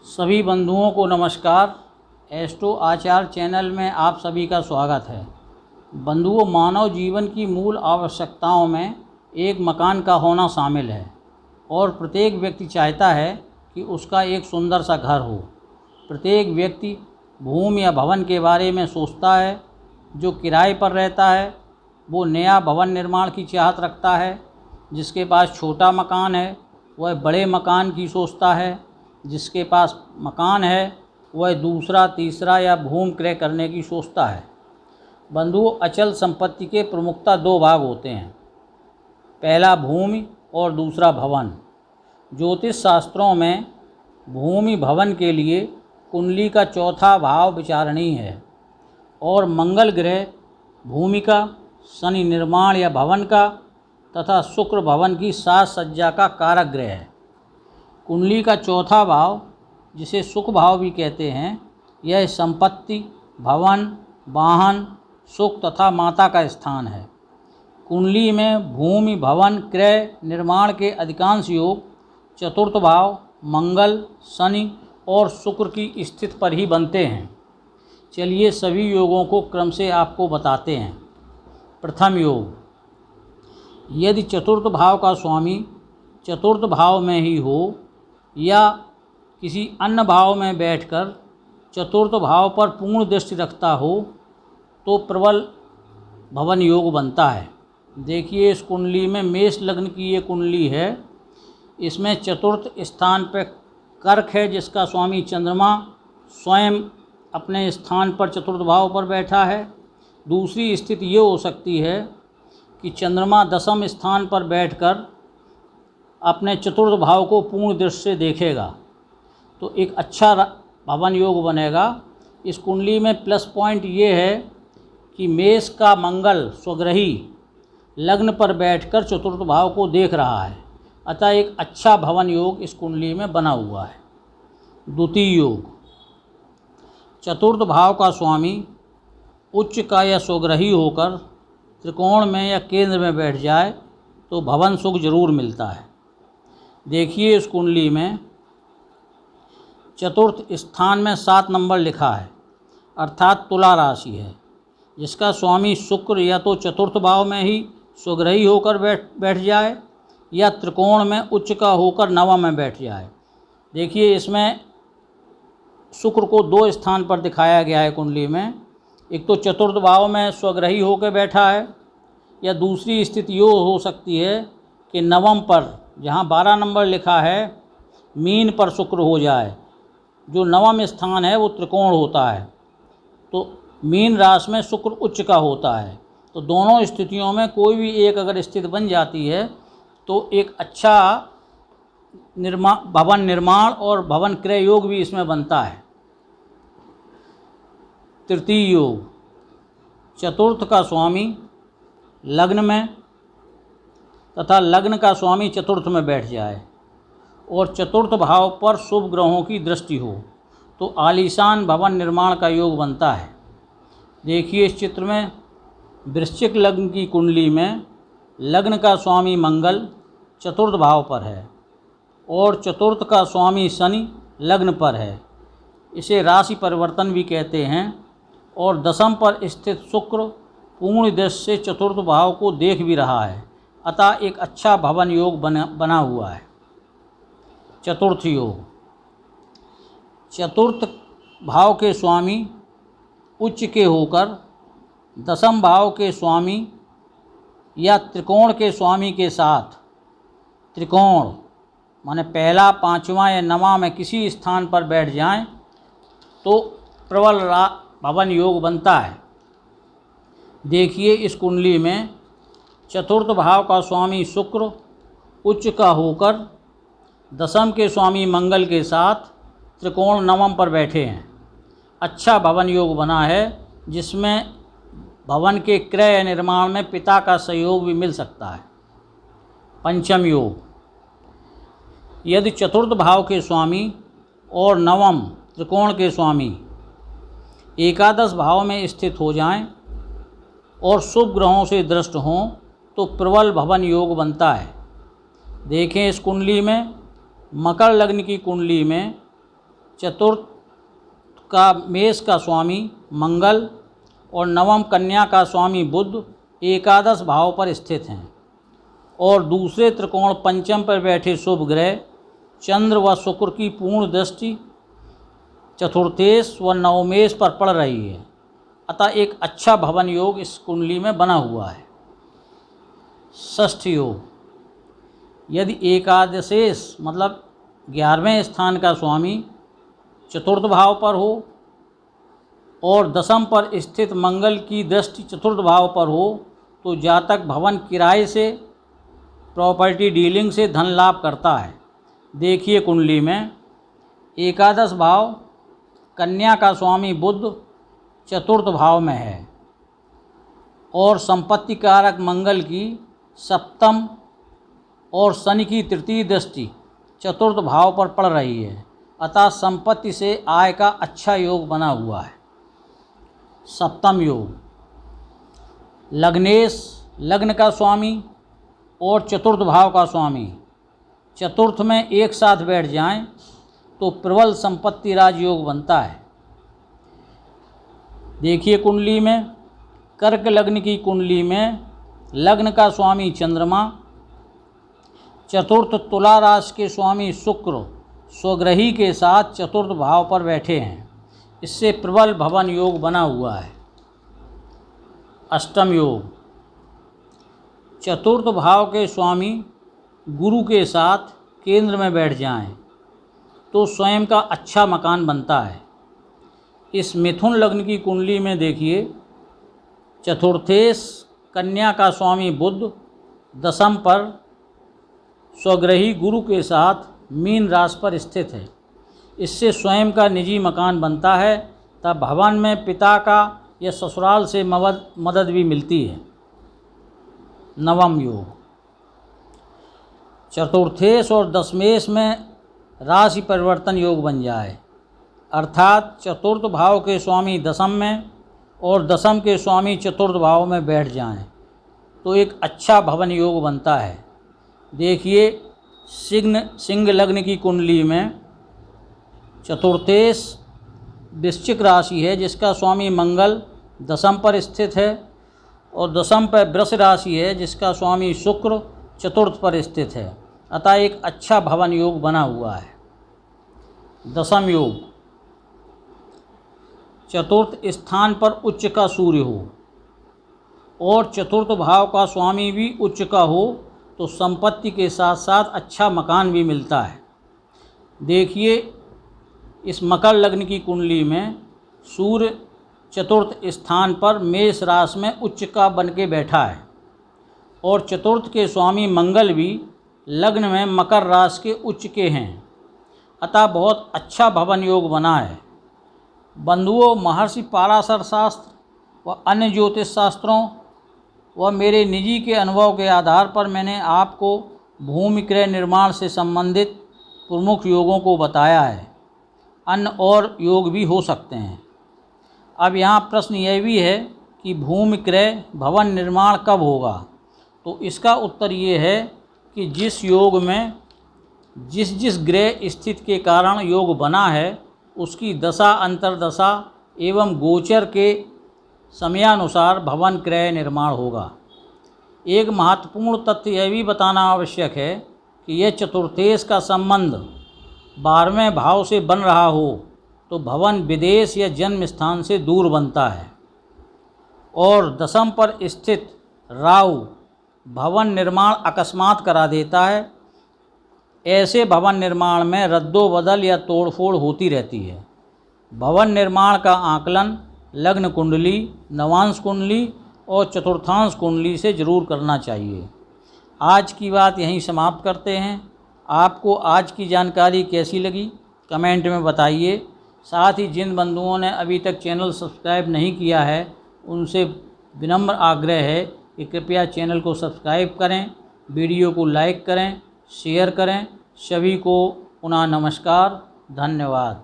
सभी बंधुओं को नमस्कार। एस्ट्रो आचार चैनल में आप सभी का स्वागत है। बंधुओं, मानव जीवन की मूल आवश्यकताओं में एक मकान का होना शामिल है और प्रत्येक व्यक्ति चाहता है कि उसका एक सुंदर सा घर हो। प्रत्येक व्यक्ति भूमि या भवन के बारे में सोचता है। जो किराए पर रहता है वो नया भवन निर्माण की चाहत रखता है। जिसके पास छोटा मकान है वह बड़े मकान की सोचता है। जिसके पास मकान है वह दूसरा, तीसरा या भूमि क्रय करने की सोचता है। बंधुओं, अचल संपत्ति के प्रमुखतः दो भाग होते हैं, पहला भूमि और दूसरा भवन। ज्योतिष शास्त्रों में भूमि भवन के लिए कुंडली का चौथा भाव विचारणीय है और मंगल ग्रह भूमि का, शनि निर्माण या भवन का तथा शुक्र भवन की साज सज्जा का कारक ग्रह है। कुंडली का चौथा भाव, जिसे सुख भाव भी कहते हैं, यह संपत्ति, भवन, वाहन, सुख तथा माता का स्थान है। कुंडली में भूमि, भवन, क्रय, निर्माण के अधिकांश योग चतुर्थ भाव मंगल, शनि और शुक्र की स्थिति पर ही बनते हैं। चलिए सभी योगों को क्रम से आपको बताते हैं। प्रथम योग, यदि चतुर्थ भाव का स्वामी चतुर्थ भाव में ही हो या किसी अन्य भाव में बैठकर चतुर्थ भाव पर पूर्ण दृष्टि रखता हो तो प्रबल भवन योग बनता है। देखिए, इस कुंडली में मेष लग्न की ये कुंडली है। इसमें चतुर्थ स्थान पर कर्क है, जिसका स्वामी चंद्रमा स्वयं अपने स्थान पर चतुर्थ भाव पर बैठा है। दूसरी स्थिति ये हो सकती है कि चंद्रमा दशम स्थान पर बैठकर अपने चतुर्थ भाव को पूर्ण दृष्टि से देखेगा तो एक अच्छा भवन योग बनेगा। इस कुंडली में प्लस पॉइंट ये है कि मेष का मंगल स्वग्रही लग्न पर बैठकर चतुर्थ भाव को देख रहा है, अतः एक अच्छा भवन योग इस कुंडली में बना हुआ है। द्वितीय योग, चतुर्थ भाव का स्वामी उच्च का या स्वग्रही होकर त्रिकोण में या केंद्र में बैठ जाए तो भवन सुख जरूर मिलता है। देखिए, इस कुंडली में चतुर्थ स्थान में 7 नंबर लिखा है, अर्थात तुला राशि है, जिसका स्वामी शुक्र या तो चतुर्थ भाव में ही स्वग्रही होकर बैठ जाए या त्रिकोण में उच्च का होकर नवम में बैठ जाए। देखिए, इसमें शुक्र को 2 स्थान पर दिखाया गया है कुंडली में। एक तो चतुर्थ भाव में स्वग्रही होकर बैठा है, या दूसरी स्थिति ये हो सकती है कि नवम पर, जहाँ 12 नंबर लिखा है, मीन पर शुक्र हो जाए। जो नवम स्थान है वो त्रिकोण होता है, तो मीन राशि में शुक्र उच्च का होता है। तो दोनों स्थितियों में कोई भी एक अगर स्थिति बन जाती है तो एक अच्छा भवन निर्माण और भवन क्रय योग भी इसमें बनता है। तृतीय योग, चतुर्थ का स्वामी लग्न में तथा लग्न का स्वामी चतुर्थ में बैठ जाए और चतुर्थ भाव पर शुभ ग्रहों की दृष्टि हो तो आलीशान भवन निर्माण का योग बनता है। देखिए, इस चित्र में वृश्चिक लग्न की कुंडली में लग्न का स्वामी मंगल चतुर्थ भाव पर है और चतुर्थ का स्वामी शनि लग्न पर है। इसे राशि परिवर्तन भी कहते हैं। और दशम पर स्थित शुक्र पूर्ण दृष्टि से चतुर्थ भाव को देख भी रहा है, अतः एक अच्छा भवन योग बना हुआ है। चतुर्थ योग, चतुर्थ भाव के स्वामी उच्च के होकर दशम भाव के स्वामी या त्रिकोण के स्वामी के साथ, त्रिकोण माने पहला, पांचवा या नवा में किसी स्थान पर बैठ जाएं तो प्रबल भवन योग बनता है। देखिए, इस कुंडली में चतुर्थ भाव का स्वामी शुक्र उच्च का होकर दशम के स्वामी मंगल के साथ त्रिकोण नवम पर बैठे हैं। अच्छा भवन योग बना है, जिसमें भवन के क्रय निर्माण में पिता का सहयोग भी मिल सकता है। पंचम योग, यदि चतुर्थ भाव के स्वामी और नवम त्रिकोण के स्वामी एकादश भाव में स्थित हो जाएं और शुभ ग्रहों से दृष्ट हों तो प्रबल भवन योग बनता है। देखें, इस कुंडली में मकर लग्न की कुंडली में चतुर्थ का मेष का स्वामी मंगल और नवम कन्या का स्वामी बुध एकादश भाव पर स्थित हैं और दूसरे त्रिकोण पंचम पर बैठे शुभ ग्रह चंद्र व शुक्र की पूर्ण दृष्टि चतुर्थेश व नवमेश पर पड़ रही है। अतः एक अच्छा भवन योग इस कुंडली में बना हुआ है। षष्ठ योग, यदि एकादशेश मतलब 11वें स्थान का स्वामी चतुर्थ भाव पर हो और दशम पर स्थित मंगल की दृष्टि चतुर्थ भाव पर हो तो जातक भवन किराए से प्रॉपर्टी डीलिंग से धन लाभ करता है। देखिए कुंडली में एकादश भाव कन्या का स्वामी बुध चतुर्थ भाव में है और संपत्ति कारक मंगल की सप्तम और शनि की तृतीय दृष्टि चतुर्थ भाव पर पड़ रही है। अतः संपत्ति से आय का अच्छा योग बना हुआ है। सप्तम योग, लग्नेश लग्न का स्वामी और चतुर्थ भाव का स्वामी चतुर्थ में एक साथ बैठ जाएं तो प्रबल संपत्ति राज योग बनता है। देखिए कुंडली में कर्क लग्न की कुंडली में लग्न का स्वामी चंद्रमा चतुर्थ तुला राशि के स्वामी शुक्र स्वग्रही के साथ चतुर्थ भाव पर बैठे हैं। इससे प्रबल भवन योग बना हुआ है। अष्टम योग, चतुर्थ भाव के स्वामी गुरु के साथ केंद्र में बैठ जाएं तो स्वयं का अच्छा मकान बनता है। इस मिथुन लग्न की कुंडली में देखिए चतुर्थेश कन्या का स्वामी बुध दशम पर स्वग्रही गुरु के साथ मीन राशि पर स्थित है। इससे स्वयं का निजी मकान बनता है तब भवन में पिता का या ससुराल से मदद भी मिलती है। नवम योग, चतुर्थेश और दशमेश में राशि परिवर्तन योग बन जाए अर्थात चतुर्थ भाव के स्वामी दशम में और दशम के स्वामी चतुर्थ भाव में बैठ जाएं तो एक अच्छा भवन योग बनता है। देखिए सिंह लग्न की कुंडली में चतुर्थेश वृश्चिक राशि है जिसका स्वामी मंगल दशम पर स्थित है और दशम पर वृष राशि है जिसका स्वामी शुक्र चतुर्थ पर स्थित है। अतः एक अच्छा भवन योग बना हुआ है। दशम योग, चतुर्थ स्थान पर उच्च का सूर्य हो और चतुर्थ भाव का स्वामी भी उच्च का हो तो संपत्ति के साथ साथ अच्छा मकान भी मिलता है। देखिए इस मकर लग्न की कुंडली में सूर्य चतुर्थ स्थान पर मेष राशि में उच्च का बन के बैठा है और चतुर्थ के स्वामी मंगल भी लग्न में मकर राशि के उच्च के हैं। अतः बहुत अच्छा भवन योग बना है। बंधुओं, महर्षि पाराशर शास्त्र व अन्य ज्योतिष शास्त्रों व मेरे निजी के अनुभव के आधार पर मैंने आपको भूमि क्रय निर्माण से संबंधित प्रमुख योगों को बताया है। अन्य और योग भी हो सकते हैं। अब यहाँ प्रश्न यह भी है कि भूमि क्रय भवन निर्माण कब होगा, तो इसका उत्तर ये है कि जिस योग में जिस ग्रह स्थिति के कारण योग बना है उसकी दशा अंतर्दशा एवं गोचर के समयानुसार भवन क्रय निर्माण होगा। एक महत्वपूर्ण तथ्य यह भी बताना आवश्यक है कि यह चतुर्थेश का संबंध 12वें भाव से बन रहा हो तो भवन विदेश या जन्म स्थान से दूर बनता है और दशम पर स्थित राहु भवन निर्माण अकस्मात करा देता है। ऐसे भवन निर्माण में रद्दोबदल या तोड़फोड़ होती रहती है। भवन निर्माण का आकलन लग्न कुंडली, नवांश कुंडली और चतुर्थांश कुंडली से जरूर करना चाहिए। आज की बात यहीं समाप्त करते हैं। आपको आज की जानकारी कैसी लगी कमेंट में बताइए। साथ ही जिन बंधुओं ने अभी तक चैनल सब्सक्राइब नहीं किया है उनसे विनम्र आग्रह है कि कृपया चैनल को सब्सक्राइब करें, वीडियो को लाइक करें, शेयर करें। सभी को पुनः नमस्कार, धन्यवाद।